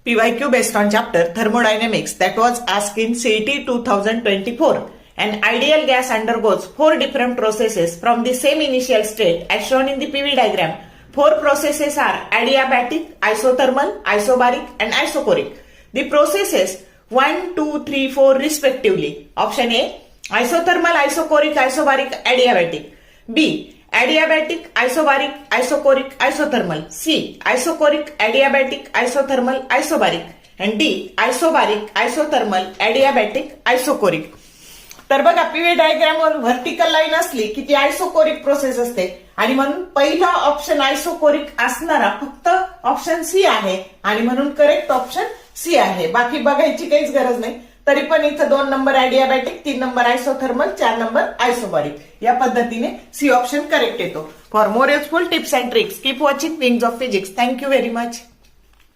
PYQ based on chapter Thermodynamics that was asked in CET 2024. An ideal gas undergoes 4 different processes from the same initial state as shown in the PV diagram. 4 processes are adiabatic, isothermal, isobaric and isochoric. The processes 1, 2, 3, 4 respectively. Option A, isothermal, isochoric, isobaric, adiabatic. B, adiabatic, isobaric, isochoric, isothermal. C, isochoric, adiabatic, isothermal, isobaric. And D, isobaric, isothermal, adiabatic, isochoric. तर बघा PV डायग्रामवर vertical line असली की ती isochoric process असते आणि म्हणून पहिला option isochoric असणारा फक्त ऑप्शन सी आहे आणि म्हणून करेक्ट ऑप्शन सी आहे. बाकी बघायची काहीच गरज नाही. तरी पण इथं 2 नंबर ॲडियाबॅटिक, 3 नंबर आयसोथर्मल, 4 नंबर आयसोबारिक या पद्धतीने सी ऑप्शन करेक्ट येतो. For more useful tips and tricks keep watching wings of physics. Thank you very much.